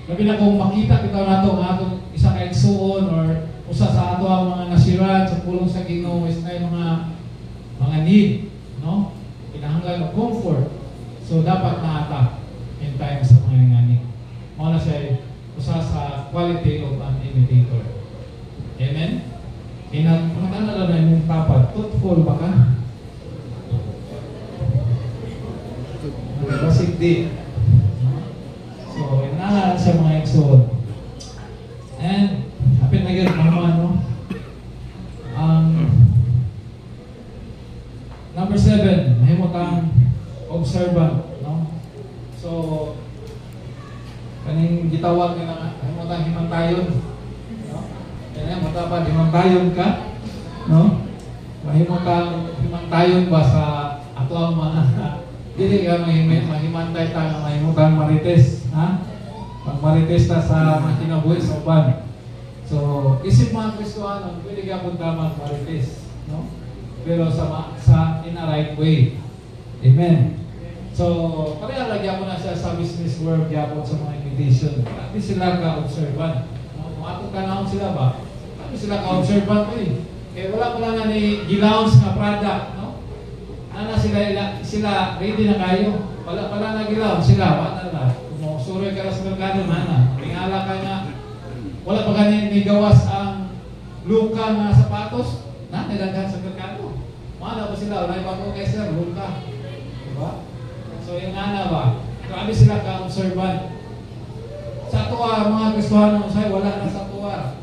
Labi na kung makita kita nato nga atong isa ka igsuon or usa sa ato ang mga nasiran sa pulong sa Ginoo is na mga need, no? Kinahanglan ng comfort. So dapat naata in time sa mga ngani. Mao na siya usa sa quality of an imitator. Amen. Pangutana na yung tapat, thoughtful ba ka? Basig di. So, inahalan sa mga igsoon. And, hapit na yun, mga ano, number 7, mahimo kang observant, no? So, kaning gitawag nga mahimo kang himantayon, no? Kaya mo dapat himantayon ka, no? Mahimo kang himantayon ba sa ato ang mga dili ka mahimantay ta nga mahimo kang marites, ha? Pag marites ta sa mga kinabuhi sa uban. So, isip mga Kristohanon, pwede ka punta marites, no? Pero sa in a right way. Amen. So, pareha lagi ako na siya sa business world yapon sa mga invitation. At sila ka-observant. No? Kung atong kanahon sila ba? Ano sila ka-observant ko eh? Kaya wala ko lang nga ni gilaws nga product, no? Ano sila ready na kayo? Wala na gilaw sila, wala na. Kung suroy ka na sa merkado, mana. Tingala ka nga, wala pa ganin may gawas ang luka na sapatos, na nilaghan sa merkado. Mana ba sila? Wala pa ko kay sir, luka. Diba? So yung nga ba? Grabe sila ka-observant. Sa tuwa, mga Kristohanon, wala na sa tuwa.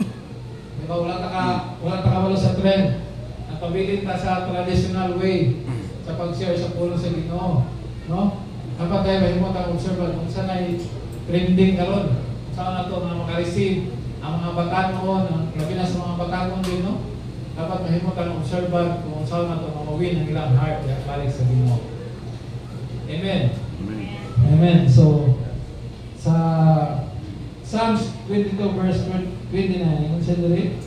Di ba, wala ta kabalo sa trend. Napabilin ta sa traditional way sa pag-share sa puno sa Ginoo. No? Dapat tayo mahimo ta observe kung saan ay trending karon. Saan na to mga makareceive ang mga batanon, ang labi na sa mga batanon din, no? Dapat mahimo ta observe kung saan na to mamawin ang ilang heart at balik sa Ginoo. Amen. Amen. So sa Psalms 22 verse 29, yung sandali.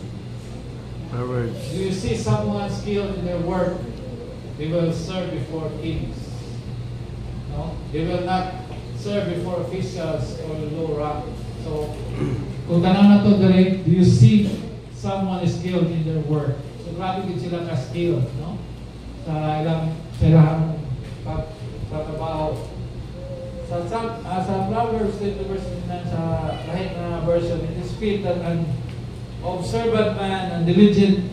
Do you see someone skilled in their work? They will serve before kings. No? They will not serve before officials or low rank. So, kung tanong na to direct, do you see someone skilled in their work? So, grabe din sila ka-skilled, no? Sa ilang pagtrabaho. Sa Proverbs 20 verse 9, sa kahit na version, it is fit that an observant man and diligent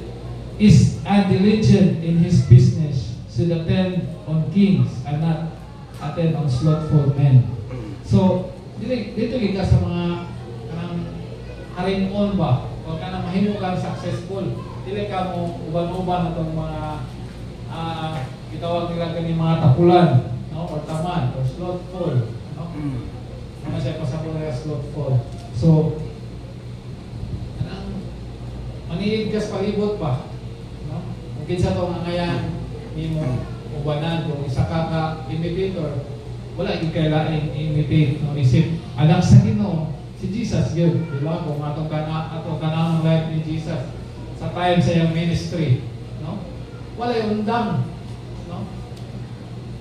in his business should attend on kings and not attend on slothful men. So, dito ka sa mga kanang haring-on ba? O kanang mahimo kang successful. Dili ka mo uban-uban itong mga itawag nila kani mga tapulan, no? Or tamad, or slothful, no? Mga siya pasapol na slothful. So, maniid ka sa palibot ba? No? Kung kinsa to nga ngayon, hindi mo ubanan, kung isa ka imitator, wala yung kailangan imitate, no? Isip, anak sa Ginoo, si Jesus yun, di ba? Kung atong kanang life ni Jesus, sa time sa iyang ministry, no? Wala yung undang, no?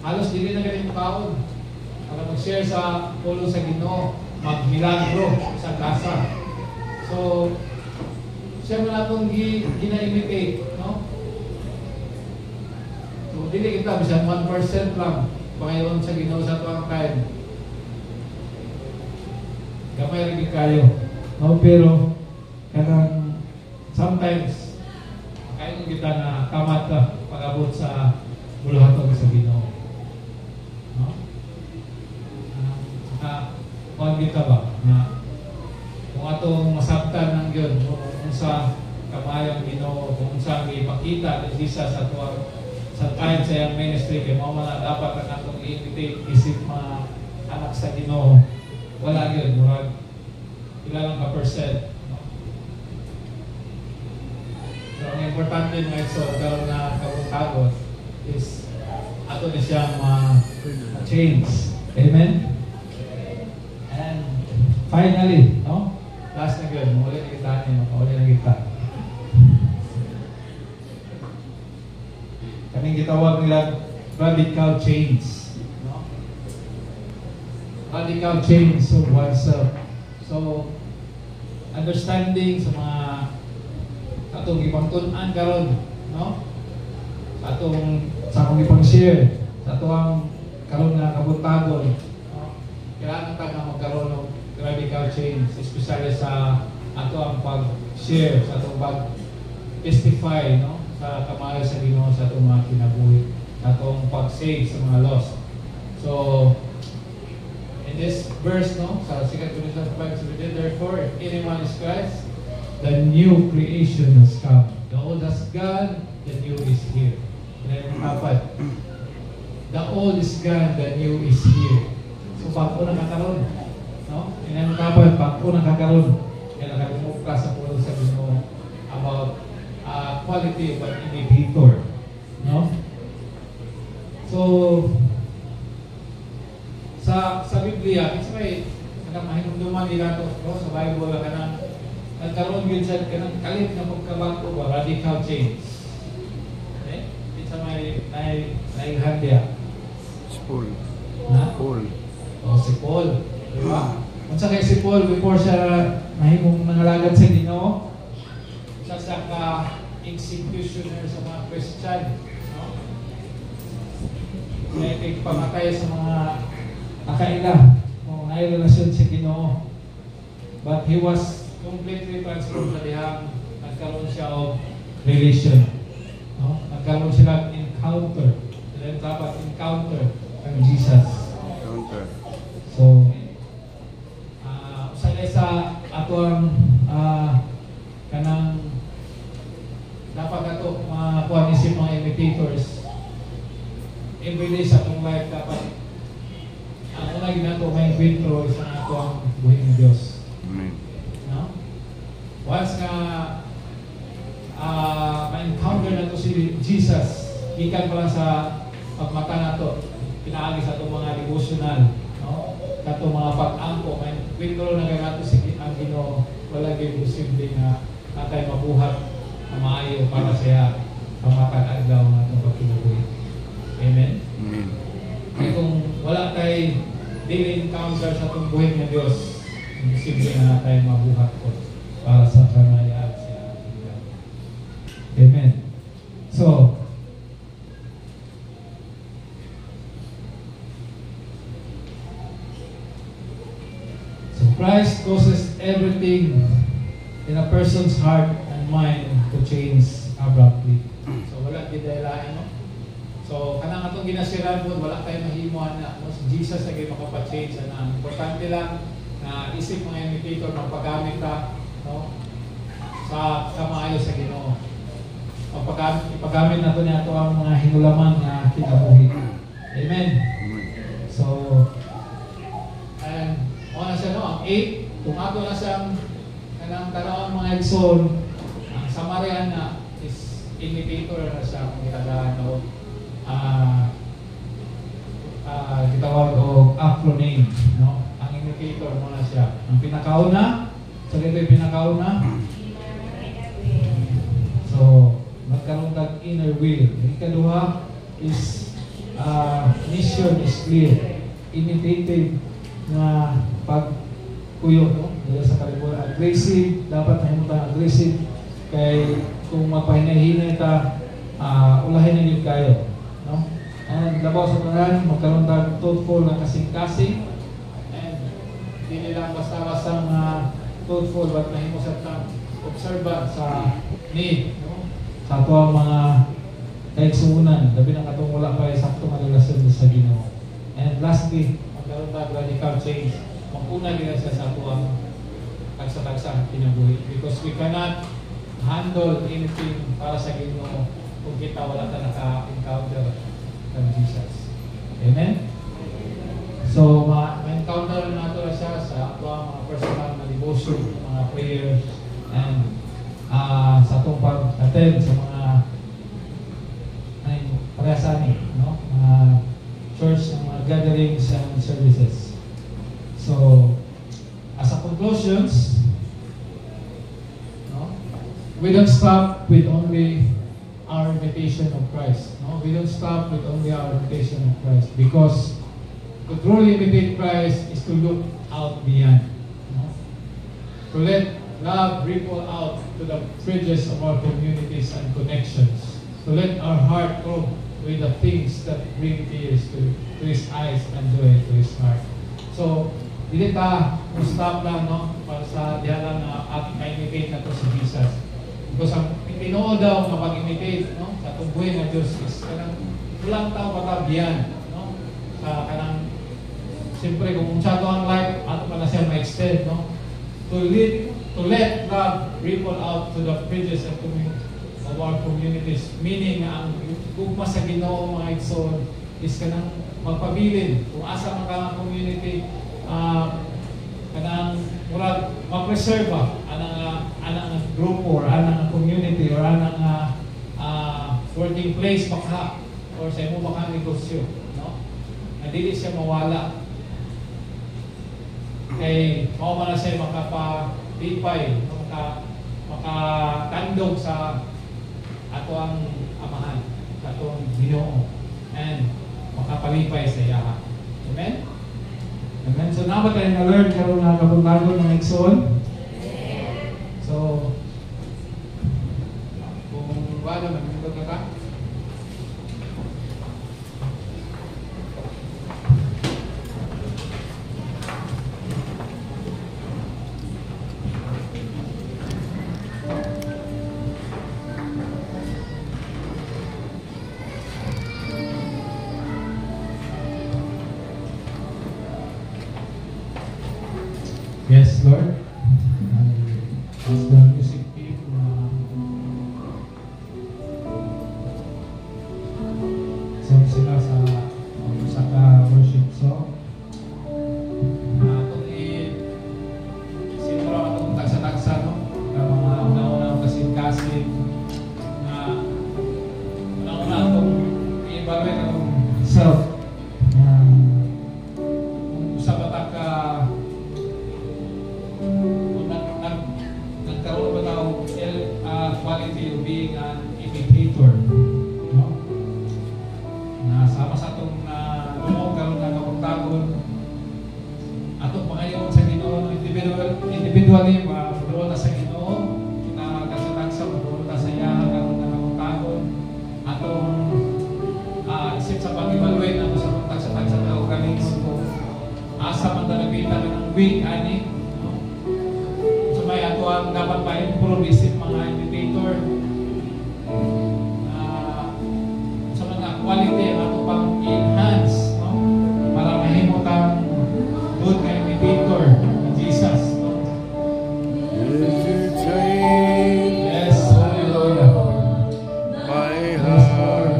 Halos dili na ganito kaon. Para mag-share sa pulo sa Ginoo, mag-milagro sa kasa. So, siya mo na itong gina-imitate, no? So, dili kita, bisan 1% lang, Panginoon sa Ginoo sa tuwang time. Gamay rin kayo. No? Pero, kanang, sometimes, kayo kita na tamat ka pag-abot sa buluhatog sa Ginoo. No? Kung kita ba, na kung atong masabtan ng yun, kung sa kamayang Ginoo, kung sa ipakita ni Jesus sa tuwang sa time sa iyang ministry, kaya mga na dapat ang atong i-imitate isip mga anak sa Ginoo. Wala yun, murag ilang ka percent. No? So, ang importante nga ito, karoon na kabutagon is ato na siyang change. Amen? And finally, no? Last na yun, muli na kita niyo, muli na kita. Kaming gitawag nila radical change. No? Radical change of oneself. So, understanding sa mga atong ipangtunan karon, no? Sa akong ipang-share, sa atong karon na kabutagon, no? Kailangan ta nga magkaroon ng radical change, especially sa ato ang pag-share, sa atong pag-testify, no? Sa kamayo sa Ginoo sa atong mga kinabuhi, sa atong pag-save sa mga lost. So, in this verse, no, sa 2 Corinthians 5:17, therefore, if anyone is Christ, the new creation has come. The old has gone, the new is here. Apat. The old is gone, the new is here. So, bago na kakaroon, no? Apat, bago na kakaroon. Kaya nakalimutan ka sa pulo sa Ginoo about quality of an indicator, no? So, sa Biblia, it's may mahinumduman nila to, no? Sa Bible, nagkaroon yun sa kalit na pagkabago ba, radical change. Okay? It's may naihagya. Si Paul. Na? Paul. O, si Paul. Diba? Kung sa kay si Paul, before siya nahimong nangalagad sa Ginoo, siya ka-executioner sa mga Christian, no? May pamatay sa mga akaila kung may relasyon sa Ginoo. But he was completely transformed sa dihang nagkaroon siya of relation, no? Nagkaroon sila encounter. Sila dapat encounter ang Jesus. Encounter. So, sa ato ang kanang everyday sa atong life dapat ang una ginato may kwentro sa ato ang buhay ng Dios. Amen. No? Once nga ma-encounter na to si Jesus, ikan pala sa pagmata na to, pinaagi sa itong mga devotional, no? Katong mga pag-angko, may kwentro na ganato si ang Ginoo, wala gyud posible na natay mabuhat na maayo para siya pamatag adlaw nga itong pagkinabuhi. Amen? Amen. Kaya kung wala tayo daily encounter sa itong buhay ng Diyos, imposible na tayo mabuhat ko para sa kanayaan siya. Amen. So, Christ causes everything in a person's heart and mind to change abruptly. So, wala gidaylain, no? So, kanang atong ginasiran po, wala tayong mahimuan na no? Si Jesus na kayo makapag-change na. Importante lang na isip mga imitator, magpagamit ka, no? sa maayos sa Ginoo. Ipagamit na ito niya ito ang mga hinulaman na kinabuhi. Amen. So, and na siya, no? Ang 8, kung ato na siyang kanang tarawang mga exol, ang Samarian na is imitator na siya kung itadaan, no? Gitawag o acronym, no? Ang imitator mo na siya. Ang pinakauna, so ito yung pinakauna. So, magkaroon ng inner will. Ang ikaduha is mission is clear. Imitative na pagkuyo, no? Dahil sa kalibutan, aggressive, dapat nahimutan aggressive. Kay kung magpahinay-hinay ta, ulahin na yun kayo, no? And labaw sa tanan, magkaroon ng thoughtful na kasing-kasing, and hindi lang basta-basta thoughtful, but nahimusan kang observant sa need, no? Sa ito ang mga kaigsuunan, labi na katong wala pa sakto nga relasyon sa Ginoo. And lastly, magkaroon ng radical change. Magpuna nila siya sa ito ang tagsa-tagsa kinabuhi. Because we cannot handle anything para sa Ginoo kung kita wala na naka-encounter ng Jesus. Amen? So, ma-encounter nato na siya sa ito ang mga personal na devotion, mga prayer, and sa itong pag-attend sa mga parehasani, no? Church, mga gatherings and services. So, as a conclusions, no? We don't stop with only our imitation of Christ. No? We don't stop with only our imitation of Christ, because to truly imitate Christ is to look out beyond. No? To let love ripple out to the fringes of our communities and connections. To let our heart probe with the things that bring tears to His eyes and joy to His heart. So, hindi ta stop lang, no? Para sa diha lang na ma-imitate na to si Jesus. Because ang tinuod daw na pag-imitate, no? Sa tubuhin ng Diyos is kanang ulang tao patabiyan, no? Sa kanang siyempre kung sa to ang life, ato pa na siya ma-extend, no? To let love ripple out to the fringes of our communities. Meaning na ang gugma sa Ginoo mga igsoon is kanang magpabilin kung asa mga community kanang murag ma-preserve anang grupo or anang community or anang working place baka or sa imo baka negosyo, no? Na dili siya mawala kay mao man na siya makapatipay, makatandog sa ato ang amahan, atong Ginoo, and makapalipay sa iya. Amen? Amen. So, na ba tayo na-learn karoon na kapag-bago ng igsoon? So, kung wala, nag-imbag na ka? Yes, Lord. As the music team sila sa sama sa atong lumog karon nga kabuntagon. Atong pangayon sa Ginoo individually doon na sa Ginoo kita kasatagsa doon na sa iya karon nga kabuntagon. Atong isip sa pag-evaluate nato sa pagtagsa-tagsa ng organismo. Asa man nagkita ng week ani. So may ato ang dapat pa-improve isip mga indicator. Sa mga quality ang ato pang enhance, no? Para mahimo kang good ka indicator ni Jesus, no? Yes, hallelujah. My heart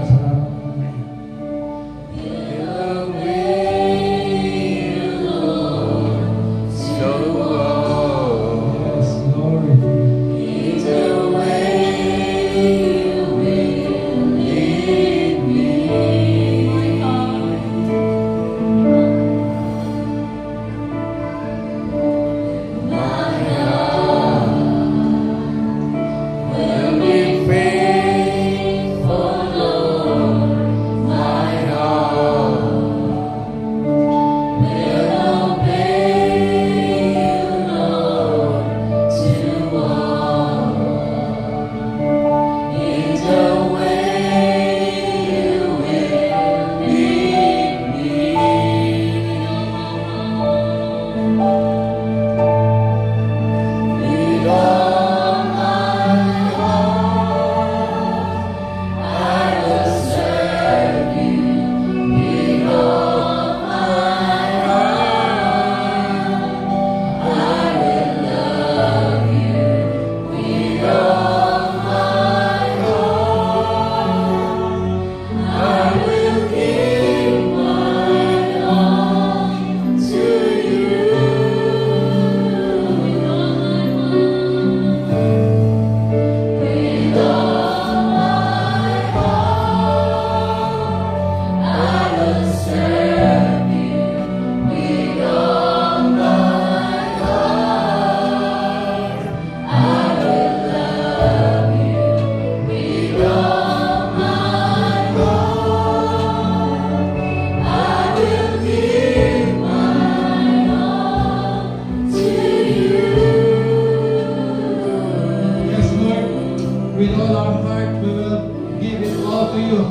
with all our heart, we will give it all to you.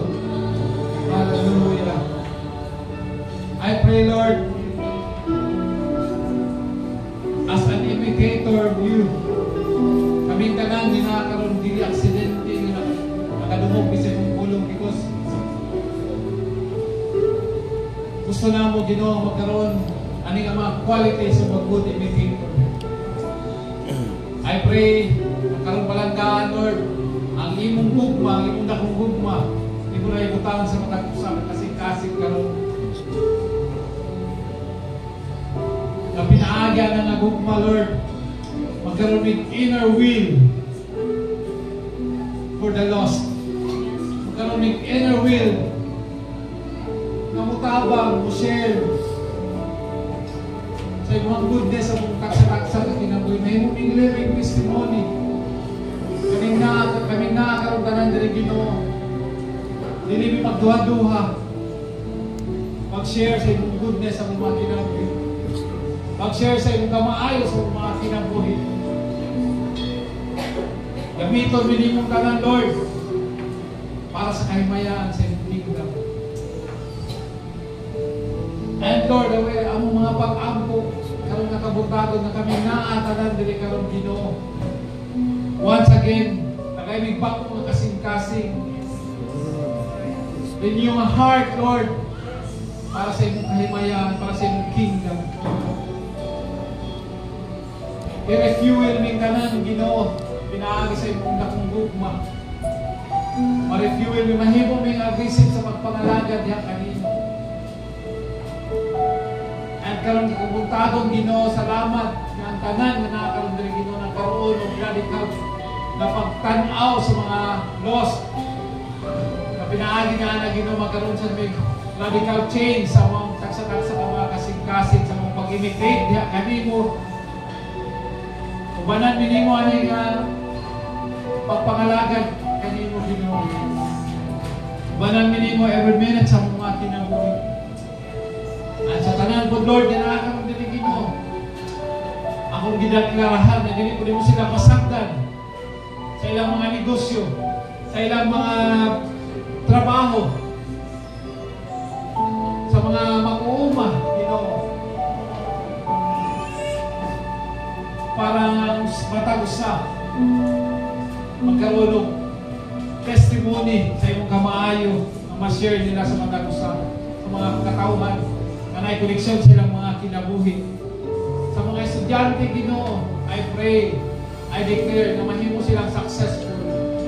Hallelujah. I pray, Lord, as an imitator of you, kaming tanan din nakakaroon dili aksidente nga nakadumog bisag ng pulong because gusto na mo Ginoo magkaroon ani nga mga quality sa good imitator. I pray karon palanggaan, Lord, ang imong gugma, ang imong dakong gugma, di mo na ibutangan sa mga kasing-kasing karon. Na pinaagya na nga gugma, Lord, magkaroon ng inner will for the lost. Magkaroon ng inner will na mutabang, mo-share sa imong goodness sa mong taksa-taksa na kinabuhi. May mong living testimony. Kaming nakakaroon ka ng diri Ginoo. Dili magduha-duha. Mag-share sa imong goodness sa mga kinabuhi. Mag-share sa imong kamaayo sa mga kinabuhi. Gamiton minimong ka ng Lord para sa kahimayaan sa imong kingdom. And Lord, ang mga pag-ampo karong nakabutado na kami naatanan diri karong Ginoo. Once again, nakaimig bako mga kasing-kasing. Renew ang heart, Lord, para sa imong kahimayan, para sa imong kingdom. I-refuel ming tanan, Ginoo, pinaagi sa imong dakong gugma. Ma-refuel ming mahimo ming aggressive sa pagpangalagad diha kanino. At karong kabuntagon, Ginoo, salamat nga ang tanan nga nakakaroon diri Ginoo ng karoon og radical na pagtan-aw sa mga lost. Na pinaagi nga na Ginoo magkaroon sa may radical change sa mga taksa-taksa sa mga kasing-kasing sa mga pag-imitate diha kanimo. Ubanan minimo ani nga pagpangalagad kanimo Ginoo. Banan minimo every minute sa mga kinabuhi. At sa tanan po, Lord, ginaakan mo dinigin mo. Akong ginakilarahan na dili po mo sila masaktan sa ilang mga negosyo, sa ilang mga trabaho, sa mga mag-uuma, parang matag-usa magkaroon ng testimony sa imong kamaayo na ma-share nila sa matag-usa, sa mga katauhan na may koneksyon silang mga kinabuhi. Sa mga estudyante, Ginoo, I pray, I declare na mahimo silang successful,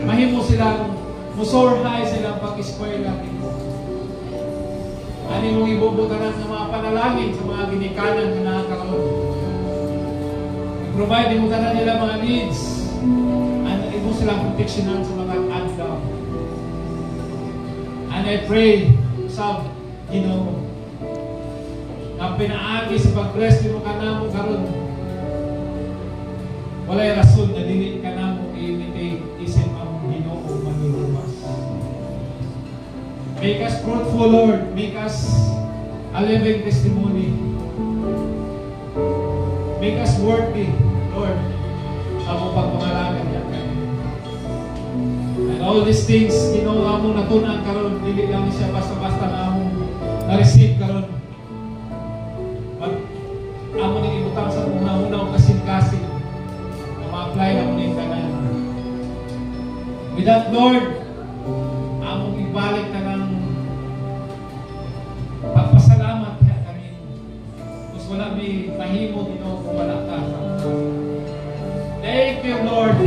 mahimo silang musor high silang pag-eskwela, Ginoo. Ano mong ibubutanan ng mga panalangin sa mga ginikanan na nakakaroon. I-provide mo tanan nila mga needs. Ano mo silang proteksyonan sa mga adlaw. And I pray sa Ginoo na pinaagi sa pag-bless mo ka na mo karon. Walay rason na dili ka na mo i-imitate isip ang Ginoo manluluwas. Make us fruitful, Lord. Make us a living testimony. Make us worthy, Lord, sa mong pagpangalagan niya. And all these things, Ginoo, among natunan karon, dili lang siya basta-basta na among na-receive karon. But among nang ibutang sa una-una o kasin-kasin na ma-apply na mo ng tanan. With that, Lord, among ibalik na ng pagpasalamat kaya kami. Mas wala may mahimo, Ginoo, kung wala ka. Thank you, Lord.